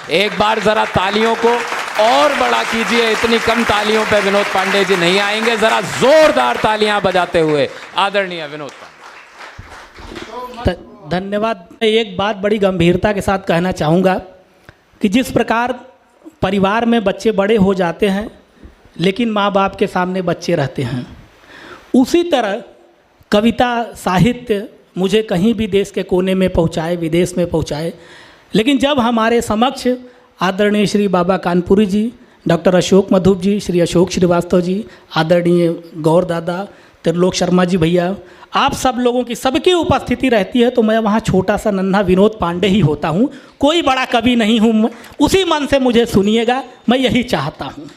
एक बार जरा तालियों को और बड़ा कीजिए। इतनी कम तालियों पे विनोद पांडे जी नहीं आएंगे, जरा जोरदार तालियां बजाते हुए आदरणीय विनोद पांडे। धन्यवाद। मैं एक बात बड़ी गंभीरता के साथ कहना चाहूँगा कि जिस प्रकार परिवार में बच्चे बड़े हो जाते हैं लेकिन माँ बाप के सामने बच्चे रहते हैं, उसी तरह कविता साहित्य मुझे कहीं भी देश के कोने में पहुँचाए, विदेश में पहुँचाए, लेकिन जब हमारे समक्ष आदरणीय श्री बाबा कानपुरी जी, डॉक्टर अशोक मधुप जी, श्री अशोक श्रीवास्तव जी, आदरणीय गौर दादा, त्रिलोक शर्मा जी भैया, आप सब लोगों की सबकी उपस्थिति रहती है तो मैं वहाँ छोटा सा नन्हा विनोद पांडे ही होता हूँ, कोई बड़ा कवि नहीं हूँ। उसी मन से मुझे सुनिएगा, मैं यही चाहता हूँ।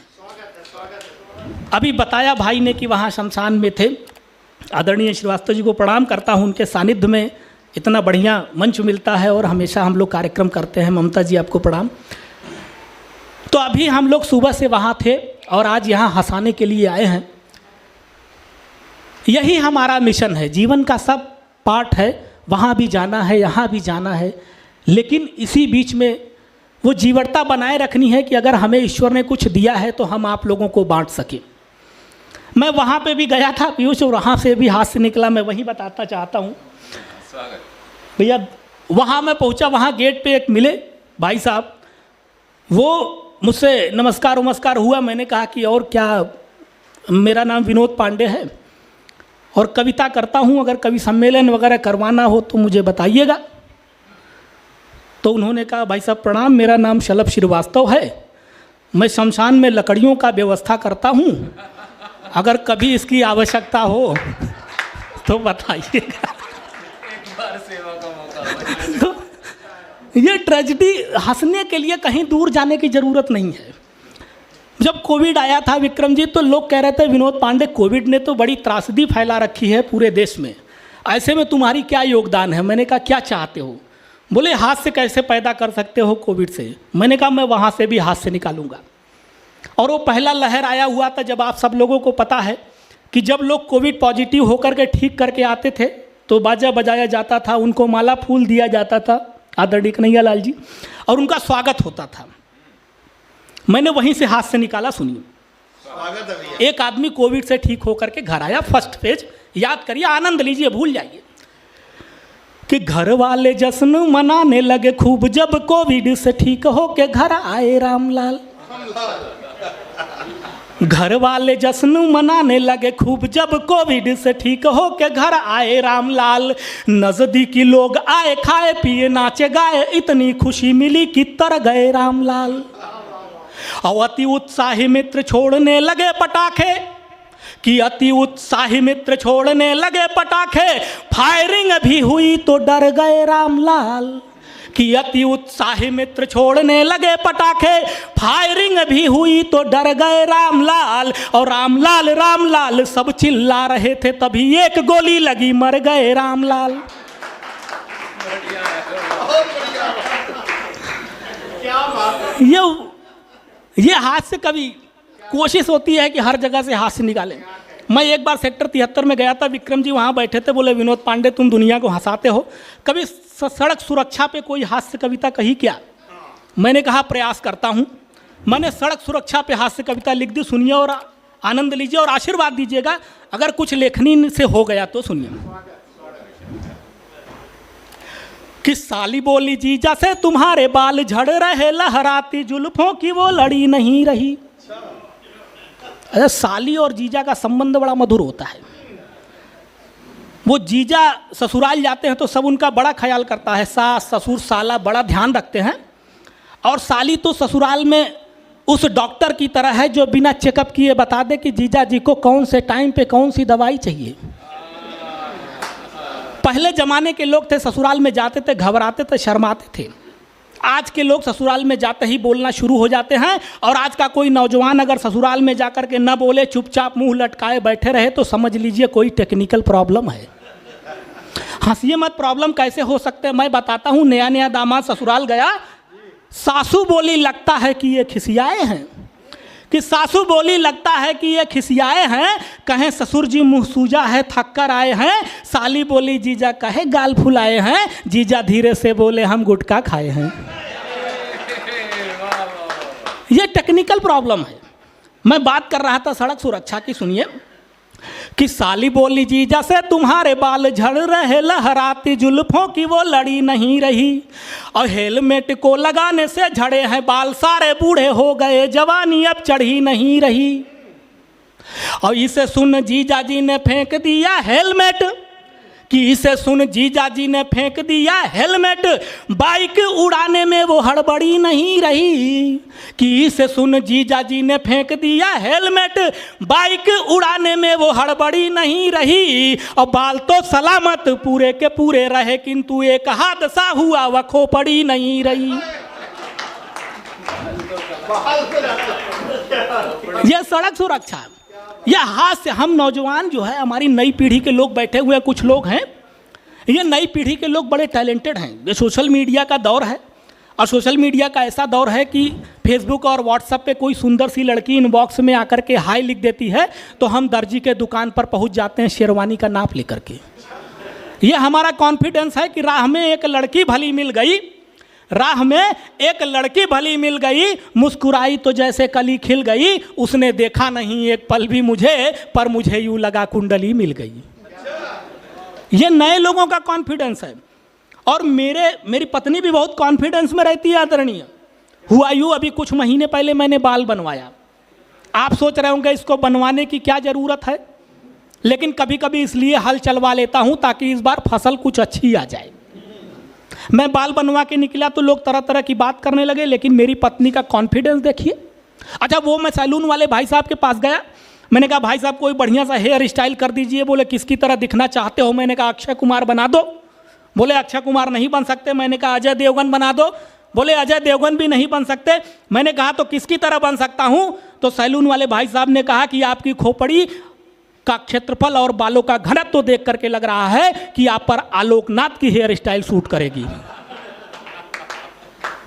अभी बताया भाई ने कि वहाँ शमशान में थे। आदरणीय श्रीवास्तव जी को प्रणाम करता हूँ, उनके सानिध्य में इतना बढ़िया मंच मिलता है और हमेशा हम लोग कार्यक्रम करते हैं। ममता जी आपको प्रणाम। तो अभी हम लोग सुबह से वहाँ थे और आज यहाँ हंसाने के लिए आए हैं। यही हमारा मिशन है, जीवन का सब पार्ट है, वहाँ भी जाना है, यहाँ भी जाना है, लेकिन इसी बीच में वो जीवटता बनाए रखनी है कि अगर हमें ईश्वर ने कुछ दिया है तो हम आप लोगों को बांट सकें। मैं वहाँ पे भी गया था पीयूष, और वहाँ से भी हाथ से निकला, मैं वही बताना चाहता हूँ भैया। वहाँ मैं पहुँचा, वहाँ गेट पे एक मिले भाई साहब, वो मुझसे नमस्कार वमस्कार हुआ। मैंने कहा कि और क्या, मेरा नाम विनोद पांडे है और कविता करता हूँ, अगर कवि सम्मेलन वगैरह करवाना हो तो मुझे बताइएगा। तो उन्होंने कहा भाई साहब प्रणाम, मेरा नाम शलभ श्रीवास्तव है, मैं शमशान में लकड़ियों का व्यवस्था करता हूँ, अगर कभी इसकी आवश्यकता हो तो बताइएगा। एक बार सेवा का मौका। तो ये ट्रेजेडी हंसने के लिए कहीं दूर जाने की ज़रूरत नहीं है। जब कोविड आया था विक्रम जी, तो लोग कह रहे थे विनोद पांडे कोविड ने तो बड़ी त्रासदी फैला रखी है पूरे देश में, ऐसे में तुम्हारी क्या योगदान है। मैंने कहा क्या चाहते हो। बोले हाथ से कैसे पैदा कर सकते हो कोविड से। मैंने कहा मैं वहाँ से भी हाथ से निकालूंगा। और वो पहला लहर आया हुआ था, जब आप सब लोगों को पता है कि जब लोग कोविड पॉजिटिव होकर के ठीक करके आते थे तो बाजा बजाया जाता था, उनको माला फूल दिया जाता था आदरणीय कन्हैया लाल जी, और उनका स्वागत होता था। मैंने वहीं से हाथ से निकाला। सुनिए, एक आदमी कोविड से ठीक होकर के घर आया, फर्स्ट फेज, याद करिए, आनंद लीजिए, भूल जाइए, कि घर वाले जश्न मनाने लगे खूब जब कोविड से ठीक हो के घर आए रामलाल। घर वाले जश्न मनाने लगे खूब जब कोविड से ठीक हो के घर आए रामलाल। नजदीकी लोग आए, खाए पिए नाचे गाए, इतनी खुशी मिली कि तर गए रामलाल। और अति उत्साही मित्र छोड़ने लगे पटाखे, कि अति उत्साही मित्र छोड़ने लगे पटाखे, फायरिंग भी हुई तो डर गए रामलाल। कि अति उत्साही मित्र छोड़ने लगे पटाखे, फायरिंग भी हुई तो डर गए रामलाल। और रामलाल रामलाल सब चिल्ला रहे थे, तभी एक गोली लगी मर गए रामलाल। ये हाथ से कभी कोशिश होती है कि हर जगह से हाथ से निकालें। मैं एक बार सेक्टर 73 में गया था, विक्रम जी वहाँ बैठे थे, बोले विनोद पांडे तुम दुनिया को हंसाते हो, कभी सड़क सुरक्षा पे कोई हास्य कविता कही क्या। मैंने कहा प्रयास करता हूँ। मैंने सड़क सुरक्षा पे हास्य कविता लिख दी, सुनिए और आनंद लीजिए और आशीर्वाद दीजिएगा, अगर कुछ लेखनी से हो गया तो सुनिए। कि साली बोली जीजा से तुम्हारे बाल झड़ रहे, लहराती जुल्फों की वो लड़ी नहीं रही। अरे साली और जीजा का संबंध बड़ा मधुर होता है। वो जीजा ससुराल जाते हैं तो सब उनका बड़ा ख्याल करता है, सास ससुर साला बड़ा ध्यान रखते हैं, और साली तो ससुराल में उस डॉक्टर की तरह है जो बिना चेकअप किए बता दे कि जीजा जी को कौन से टाइम पे कौन सी दवाई चाहिए। पहले जमाने के लोग थे ससुराल में जाते थे घबराते थे शर्माते थे, आज के लोग ससुराल में जाते ही बोलना शुरू हो जाते हैं। और आज का कोई नौजवान अगर ससुराल में जाकर के न बोले, चुपचाप मुंह लटकाए बैठे रहे, तो समझ लीजिए कोई टेक्निकल प्रॉब्लम है। हंसिए मत, प्रॉब्लम कैसे हो सकते हैं मैं बताता हूँ। नया नया दामाद ससुराल गया, सासू बोली लगता है कि ये खिसियाए हैं, कि सासू बोली लगता है कि ये खिसियाए हैं, कहें ससुर जी मुँह सूजा है थक कर आए हैं। साली बोली जीजा कहे गाल फुलाए हैं, जीजा धीरे से बोले हम गुटखा खाए हैं। ये टेक्निकल प्रॉब्लम है। मैं बात कर रहा था सड़क सुरक्षा की, सुनिए कि साली बोली जी जैसे तुम्हारे बाल झड़ रहे लहराती जुल्फों की वो लड़ी नहीं रही, और हेलमेट को लगाने से झड़े हैं बाल सारे बूढ़े हो गए जवानी अब चढ़ी नहीं रही। और इसे सुन जीजा जी ने फेंक दिया हेलमेट, कि इसे सुन जीजा जी ने फेंक दिया हेलमेट, बाइक उड़ाने में वो हड़बड़ी नहीं रही। कि इसे सुन जीजा जी ने फेंक दिया हेलमेट, बाइक उड़ाने में वो हड़बड़ी नहीं रही। और बाल तो सलामत पूरे के पूरे रहे, किंतु एक हादसा हुआ वह खोपड़ी नहीं रही। यह सड़क सुरक्षा, यह हास्य। हम नौजवान जो है, हमारी नई पीढ़ी के लोग बैठे हुए कुछ लोग हैं, ये नई पीढ़ी के लोग बड़े टैलेंटेड हैं। ये सोशल मीडिया का दौर है, और सोशल मीडिया का ऐसा दौर है कि फेसबुक और व्हाट्सएप पे कोई सुंदर सी लड़की इनबॉक्स में आकर के हाय लिख देती है तो हम दर्जी के दुकान पर पहुंच जाते हैं शेरवानी का नाप लेकर के। ये हमारा कॉन्फिडेंस है कि राह में एक लड़की भली मिल गई, राह में एक लड़की भली मिल गई, मुस्कुराई तो जैसे कली खिल गई, उसने देखा नहीं एक पल भी मुझे, पर मुझे यूं लगा कुंडली मिल गई। ये नए लोगों का कॉन्फिडेंस है। और मेरी पत्नी भी बहुत कॉन्फिडेंस में रहती है आदरणीय। हुआ यूं, अभी कुछ महीने पहले मैंने बाल बनवाया। आप सोच रहे होंगे इसको बनवाने की क्या ज़रूरत है, लेकिन कभी कभी इसलिए हल चलवा लेता हूं ताकि इस बार फसल कुछ अच्छी आ जाए। मैं बाल बनवा के निकला तो लोग तरह तरह की बात करने लगे, लेकिन मेरी पत्नी का कॉन्फिडेंस देखिए। अच्छा, वो मैं सैलून वाले भाई साहब के पास गया, मैंने कहा भाई साहब कोई बढ़िया सा हेयर स्टाइल कर दीजिए। बोले किसकी तरह दिखना चाहते हो? मैंने कहा अक्षय कुमार बना दो। बोले अक्षय कुमार नहीं बन सकते। मैंने कहा अजय देवगन बना दो। बोले अजय देवगन भी नहीं बन सकते। मैंने कहा तो किसकी तरह बन सकता हूँ? तो सैलून वाले भाई साहब ने कहा कि आपकी खोपड़ी का क्षेत्रफल और बालों का घनत्व तो देख करके लग रहा है कि आप पर आलोकनाथ की हेयर स्टाइल सूट करेगी।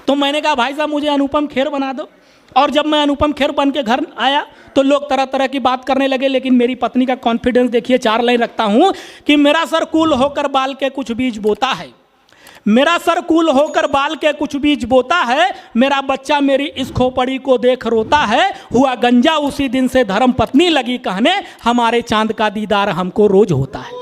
तो मैंने कहा भाई साहब मुझे अनुपम खेर बना दो। और जब मैं अनुपम खेर बन के घर आया तो लोग तरह तरह की बात करने लगे, लेकिन मेरी पत्नी का कॉन्फिडेंस देखिए। 4 लाइन रखता हूं कि मेरा सर कूल होकर बाल के कुछ बीज बोता है, मेरा सर कूल होकर बाल के कुछ बीज बोता है, मेरा बच्चा मेरी इस खोपड़ी को देख रोता है। हुआ गंजा उसी दिन से धर्म पत्नी लगी कहने, हमारे चांद का दीदार हमको रोज होता है।